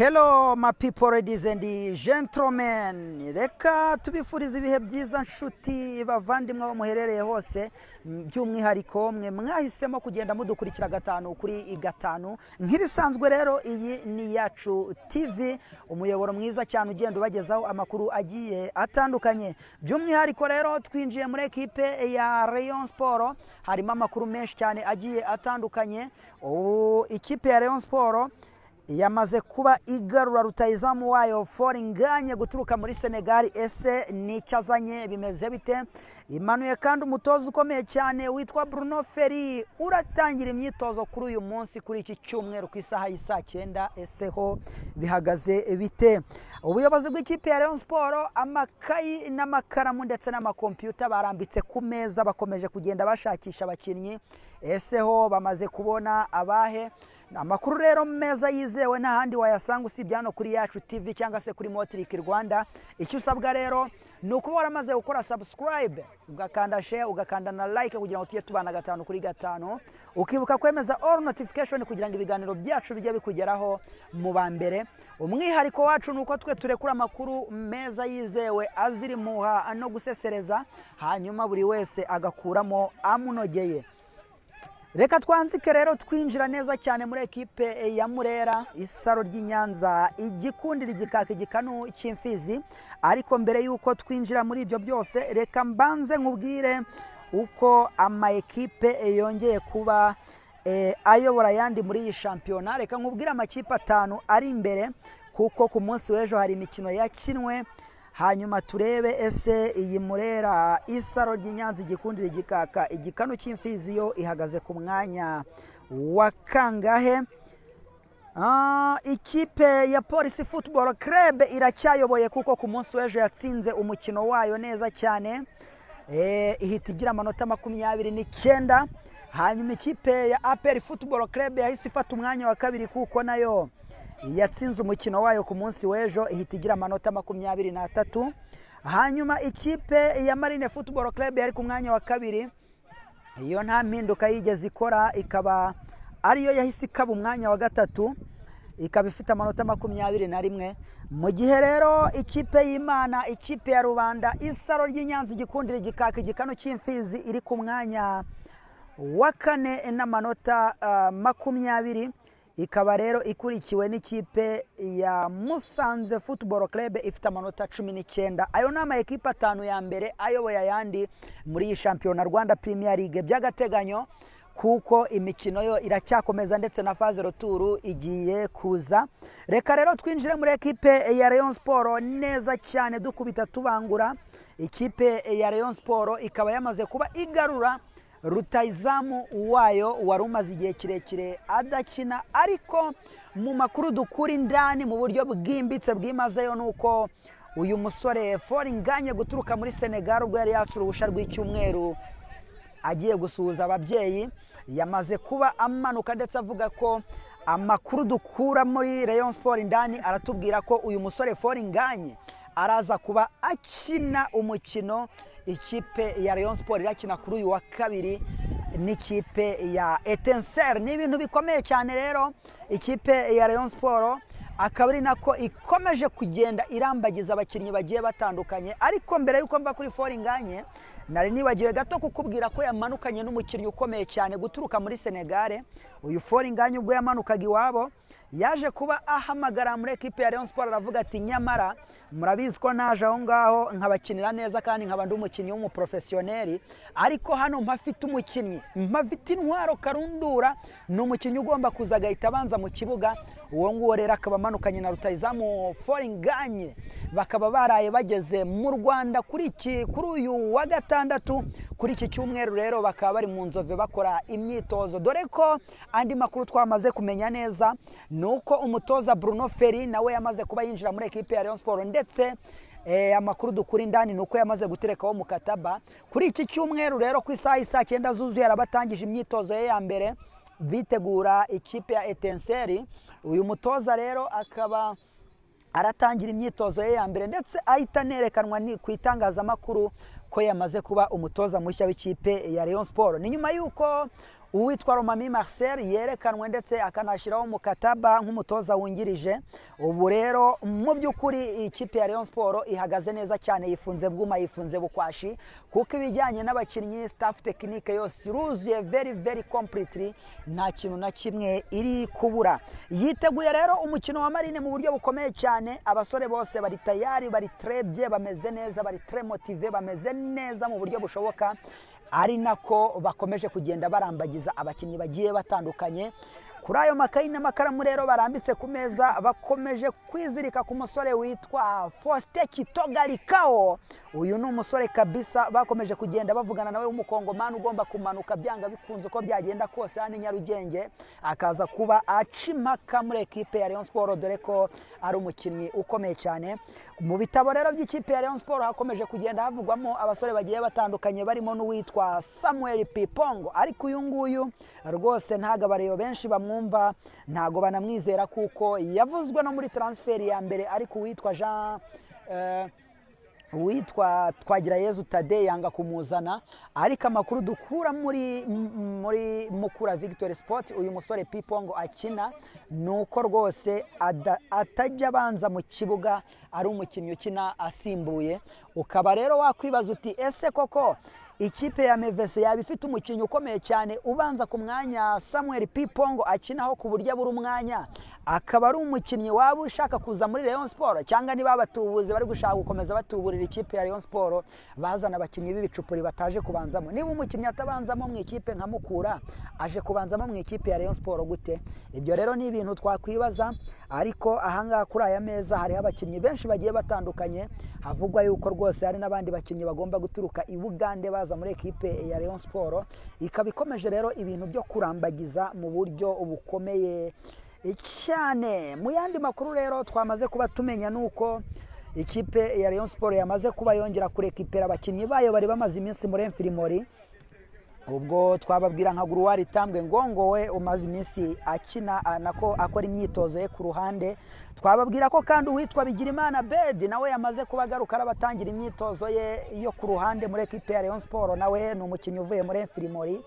Hello my people, ladies and gentlemen, reka tubifuriza ibihe byiza nshuti bavandimwe bo muherereye hose, by'umwihariko mwe mwahisemo kugenda mudukurikira gatanu kuri gatanu. Nk'ibisanzwe rero iyi ni Yacu TV, umuyoboro mwiza cyane ugenda ubagezaho amakuru agiye atandukanye. By'umwihariko rero twinjiye muri ekipe ya Rayon Sport, harimo amakuru menshi cyane agiye atandukanye. Ikipe ya Rayon Sport yamaze kuba igarura rutayizamu wayo Foringanye guturuka muri Senegal. Ese nicyazanye bimeze bite? Imanuye kandi umutoza ukomeye cyane witwa Bruno Ferri uratangira imyitozo kuri uyu munsi, kuri iki cyumweru ku isaha y'isa 9. Ese ho bihagaze bite? Ubuyobozi bw'ikipe ya Rayon Sport, amakayi n'amakaramu ndetse n'amakompiyuta barambitse ku meza, bakomeje kugenda bashakisha abakinnyi. Ese ho bamaze kubona abahe? Amakuru rero meza yizewe n'ahandi wayasanga usibye hano kuri Yacu TV cyangwa se kuri Motric Rwanda. Icyo usabwa rero ni ukuba waramaze gukora subscribe, ugakanda share, ugakanda na like kugira ngo tujye tubana gatanu kuri gatanu, ukibuka kwemeza all notification kugira ngo ibiganiro byacu bijye bikugeraho mu bambere. Umwihariko wacu nuko twe turekura amakuru meza yizewe aziri muha no gusesereza, hanyuma buri wese agakuramo amunogeye. Reka twanzike rero twinjira neza cyane muri ekipe ya Murera, isaro ry'Inyanza, igikundira igikaka igikanu cy'imfizi. Ariko mbere yuko twinjira muri ibyo byose, reka mbanze nkubwire uko ama ekipe yongeye kuba ayobora yandi muri iyi shampiyona. Reka nkubwire amakipe 5 ari imbere, kuko ku munsi w'ejo hari imikino yakinwe. Hanyuma turebe ese iyi Murera, isaro ry'Inyanza, igikundira igikaka igikanu cy'imfizi yo ihagaze ku mwanya wa kangahe? Ikipe ya Police Football Club iracyayoboye, kuko ku munsi w'ejo yatsinze umukino wayo neza cyane, ihita igira amanota 29. Hanyuma ikipe ya APR Football Club yahise ifata umwanya wa kabiri, kuko nayo yatsinze umukino wayo ku munsi w'ejo, ihita igira amanota 23. Hanyuma ikipe ya Marine Football Club yari ku mwanya wa kabiri, iyo nta mpinduka yigeze ikora, ikaba ariyo yahise ikaba umwanya wa gatatu, ikaba ifite amanota 21. Mu gihe rero ikipe y'Imana, ikipe ya Rubanda, isaro ry'Inyanza, igikundira igikaka igikanu cy'imfizi iri ku mwanya wa 4 n'amanota 20. Ikaba rero ikurikiwe n'ikipe ya Musanze Football Club ifite amanota 19. Ayo ni ama ekipe 5 ya mbere ayoboye ayandi muri iyi shampiyona Rwanda Premier League by'agateganyo, kuko imikino yo iracyakomeza ndetse na phase retour igiye kuza. Reka rero twinjire muri ekipe ya Rayon Sport neza cyane dukubita tubangura. Ikipe ya Rayon Sport ikaba yamaze kuba igarura rutayizamu wayo wari umaze igihe kirekire adakina. Ariko mu makuru dukuri ndani mu buryo bwimbitse bwimazeyo nuko uyu musore Foringanye guturuka muri Senegal, ubwo yari yasura ubusha rw'icyumweru agiye gusuhuza ababyeyi, yamaze kuba amanuka, ndetse avuga ko amakuru dukura muri Rayon Sport ndani aratubwira ko uyu musore Foringanye araza kuba akina umukino ikipe ya Rayon Sport irakina kuri uyu wa kabiri n'ikipe ya Etincelle. Ni ibintu bikomeye cyane rero. Ikipe ya Rayon Sport akaba ari nako ikomeje kugenda irambagiza abakinnyi bagiye batandukanye. Ariko mbere yuko mva kuri Foringanye, nari nibagiwe gato kukubwira ko yamanukanye n'umukinnyi ukomeye cyane guturuka muri Senegal. Uyu Foringanye ubwo yamanukaga iwabo, yaje kuba ahamagara muri ekipe ya Rayon Sport, aravuga ati nyamara murabizi ko naje aho ngaho nkabakinira neza kandi nkaba ndi umukinnyi w'umuprofessioneri, ariko hano mpafite umukinnyi, mpafite intwaro karundura, n'umukinnyi ugomba kuza agahita abanza mu kibuga. Uwo nguwo rero akaba amanukanye na rutayizamu Foringanye, bakaba baraye bageze mu Rwanda kuri uyu wa gatandatu. Kuri iki cyumweru rero bakaba bari mu Nzove bakora imyitozo, dore ko andi makuru twamaze kumenya neza nuko umutoza Bruno Ferri nawe yamaze kuba yinjira muri ekipe ya Rayon Sport, ndetse amakuru dukuri ndani nuko yamaze guterekaho mukataba. Kuri iki cyumweru rero ku isaha y'isa 9 zuzuye arabatangije imyitozo ye ya mbere bitegura ikipe ya Etincelle. Uyu mutoza rero akaba aratangira imyitozo ye ya mbere, ndetse ahita nerekanwa ni ku itangazamakuru ko yamaze kuba umutoza mushya w'ikipe ya Rayon Sport. Ni nyuma yuko uwitwa Romami Marcel yerekanwe ndetse akanashyiraho mukataba nk'umutoza wungirije. Ubu rero mu by'ukuri ikipe ya Rayon Sport ihagaze neza cyane, yifunze bwuma, yifunze bukwashi, kuko ibijyanye n'abakinnyi staff technique yose iruzuye very completely, nta kintu na kimwe iri kubura. Yiteguye rero umukino wa Marine mu buryo bukomeye cyane. Abasore bose bari tayari, bari trebye, bameze neza, bari très motivé, bameze neza mu buryo bushoboka, ari nako bakomeje kugenda barambagiza abakinnyi bagiye batandukanye. Kuri ayo makayi n'amakaramu rero barambitse ku meza, bakomeje kwizirika ku musore witwa Faustin Kitogarikao. Uyu ni umusore kabisa bakomeje kugenda bavugana nawe w'umukongomani ugomba kumanuka byanga bikunze uko byagenda kose hano Nyarugenge, akaza kuba acimaka muri ekipe ya Rayon Sport, dore ko ari umukinnyi ukomeye cyane. Mu bitabo rero by'ikipe ya Rayon Sport hakomeje kugenda havugwamo abasore bagiye batandukanye, barimo n'uwitwa Samuel Pipongo, ariko uyu nguyu rwose ntago abareyo benshi bamwumva, ntago banamwizera kuko yavuzwe no muri transfer ya mbere, ariko uwitwa Twagirayezu Tade yanga kumuzana. Ariko amakuru dukura muri Mukura Victory Sport, uyu musore Pipongo akina nuko rwose atajya abanza mu kibuga, ari umukinnyi ukina asimbuye. Ukaba rero wakwibaza uti ese koko ikipe ya MVC yaba ifite umukinnyi ukomeye cyane ubanza ku mwanya Samuel Pipongo akinaho ku buryo abura umwanya, akaba ari umukinnyi waba ushaka kuza muri Rayon Sport, cyangwa niba abatubuzi bari gushaka gukomeza batuburira ikipe ya Rayon Sport bazana abakinnyi b'ibicupuri bataje kubanzamo? Niba umukinnyi atabanzamo mu ikipe nka Mukura, aje kubanzamo mu ikipe ya Rayon Sport gute? Ibyo rero ni ibintu twakwibaza. Ariko ahangaha kuri aya meza hariho abakinnyi benshi bagiye batandukanye, havugwa yuko rwose hari n'abandi bakinnyi bagomba guturuka i Bugande baza muri ekipe ya Rayon Sport. Ikaba ikomeje rero ibintu byo kurambagiza mu buryo bukomeye cyane. Mu yandi makuru rero twamaze kuba tumenya nuko ikipe ya Rayon Sport yamaze kuba yongera kurekipera abakinnyi bayo bari bamaze iminsi muri Enfirimori. Ubwo twababwira nka Guruwari Tambwe Ngongo we umaze iminsi akina nako akora imyitozo ye ku ruhande. Twababwira ko kandi uwitwa Bigirimana Bedi nawe yamaze kuba garuka arabatangira imyitozo ye yo ku ruhande muri ekipe ya Rayon Sport, nawe ni umukinnyi uvuye muri Enfirimori.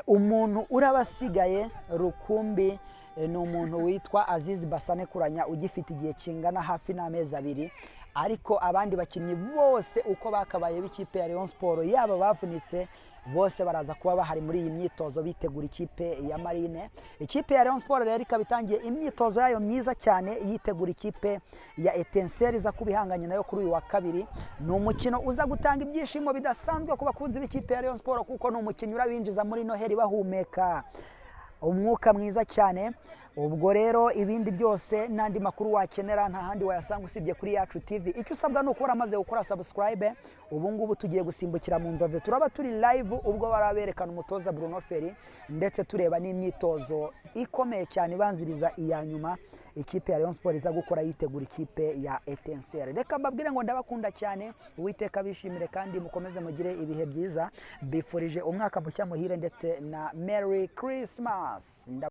Umuntu urabasigaye rukumbi ni umuntu witwa Azizi Basane Kuranya, ugifite igihe kingana hafi n'amezi 2. Ariko abandi bakinnyi bose uko bakabaye b'ikipe ya Rayon Sport yaba bavunitse bose baraza kuba bahari muri iyi myitozo bitegura ikipe ya Marine. Ikipe ya Rayon Sport rero ikaba itangiye imyitozo yayo myiza cyane yitegura ikipe ya Etincelle iza kubihanganye nayo kuri uyu wa kabiri. Ni umukino uza gutanga ibyishimo bidasanzwe ku bakunzi b'ikipe ya Rayon Sport, kuko ni umukinnyi urabinjiza muri Noheli bahumeka umwuka mwiza cyane. Ubwo rero ibindi byose n'andi makuru wakenera nta handi wayasanga usibye kuri Yacu TV. Icyo usabwa ni ukora amaze gukora subscribe. Ubu ngubu tugiye gusimbukira mu Nzove, turaba turi live ubwo baraberekana umutoza Bruno Ferry, ndetse tureba n'imyitozo ikomeye cyane ibanziriza iya nyuma ikipe ya Rayon Sport iza gukora yitegura ikipe ya Etincelle. Reka mbabwire ngo ndabakunda cyane, Uwiteka bishimire kandi mukomeze mugire ibihe byiza. Bifurije umwaka mushya muhire ndetse na Merry Christmas.